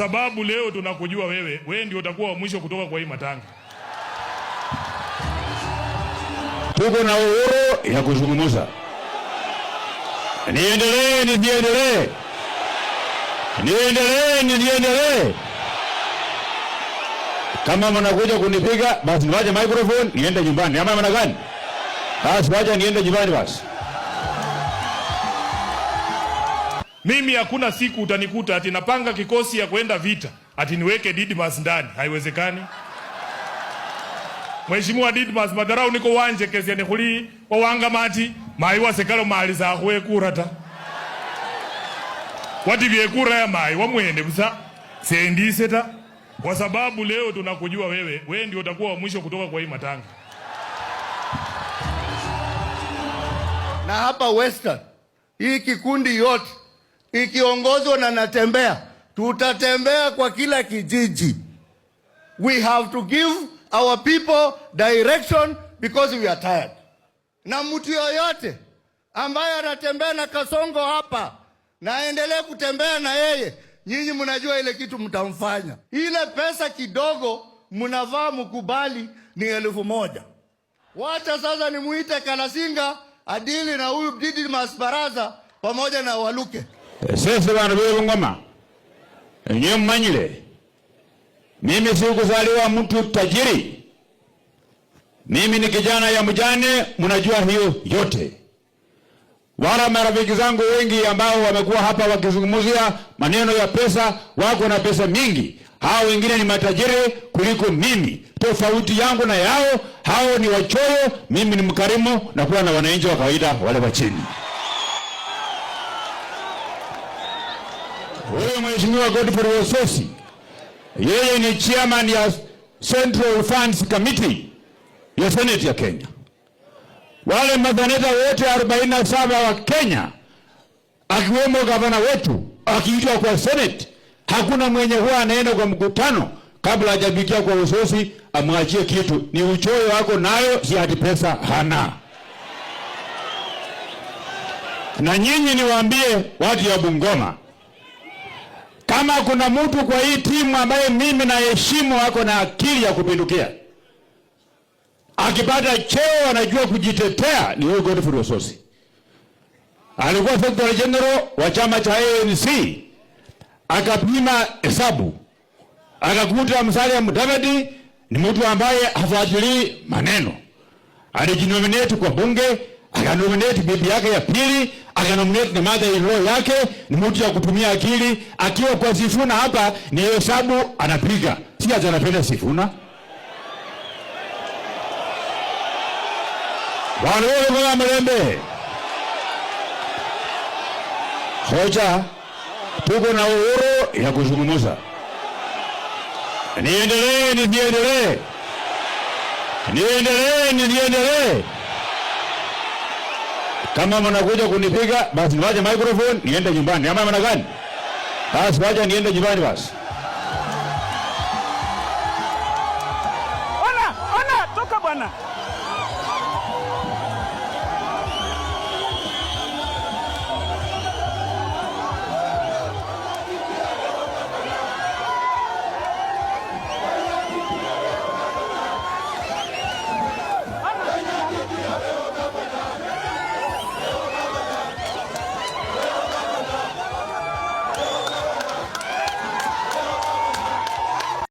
Sababu leo tunakujua wewe ndio utakuwa wa mwisho kutoka kwa hii matanga. Tuko na uhuru ya kuzungumza. Niendelee. Kama mnakuja kunipiga basi niwache microphone niende nyumbani. Ama maana gani? Basi wacha niende nyumbani basi. Mimi hakuna siku utanikuta ati napanga kikosi ya kwenda vita ati niweke Didmas ndani. Haiwezekani. Mheshimiwa Didmas madarau niko wanje kesi ya khuli wanga mati maiwa sekalo mali za kwekurata. Wati vyekura ya mai wamwende busa sendiseta kwa sababu leo tunakujua wewe ndio utakuwa wa mwisho kutoka kwa hii matanga. Na hapa Western hii kikundi yote ikiongozwa na Natembea, tutatembea kwa kila kijiji. We have to give our people direction because we are tired. Na mtu yoyote ambaye anatembea na Kasongo hapa na aendelee kutembea na yeye, nyinyi mnajua ile kitu mtamfanya. Ile pesa kidogo mnavaa mkubali ni 1,000. Wacha sasa nimuite Kalasinga adili na huyu Didmas Baraza pamoja na Waluke. Sasa bana wewe ngoma. Nyinyi mmanyile. Mimi sikuzaliwa mtu tajiri. Mimi ni kijana ya mjane, mnajua hiyo yote. Wala marafiki zangu wengi ambao wamekuwa hapa wakizungumzia maneno ya pesa, wako na pesa mingi. Hao wengine ni matajiri kuliko mimi. Tofauti yangu na yao, hao ni wachoyo, mimi ni mkarimu na kuwa na wananchi wa kawaida wale wa chini. Huyo Mheshimiwa Godfrey Osotsi, yeye ni chairman ya Central Funds Committee ya Senate ya Kenya. Wale maseneta wote 47 wa Kenya, akiwemo gavana wetu, akiitwa kwa Senate, hakuna mwenye huwa anaenda kwa mkutano kabla hajabikia kwa Osotsi amwachie kitu. Ni uchoyo wako nayo, si hati pesa hana. Na nyinyi niwaambie watu ya Bungoma, kama kuna mtu kwa hii timu ambaye mimi na heshimu wako na akili ya kupindukia, akipata cheo anajua kujitetea, ni huyo Godfrey Osotsi. Alikuwa Secretary General wa chama cha ANC, akapima hesabu, akakuta Musalia Mudavadi ni mtu ambaye hafuatilii maneno. Alijinominate kwa bunge, akanominate bibi yake ya pili, akanominate na mother-in-law yake, ni mtu ya kutumia akili. Akiwa kwa Sifuna hapa ni hesabu anapiga. Si ati anapenda Sifuna. Wale kwa Mlembe. Hoja, tuko na uhuru ya kuzungumza. Niendelee. Kama mnakuja kunipiga basi niwache microphone niende nyumbani. Ama maana gani? Basi wacha niende nyumbani basi. Ona, toka bwana.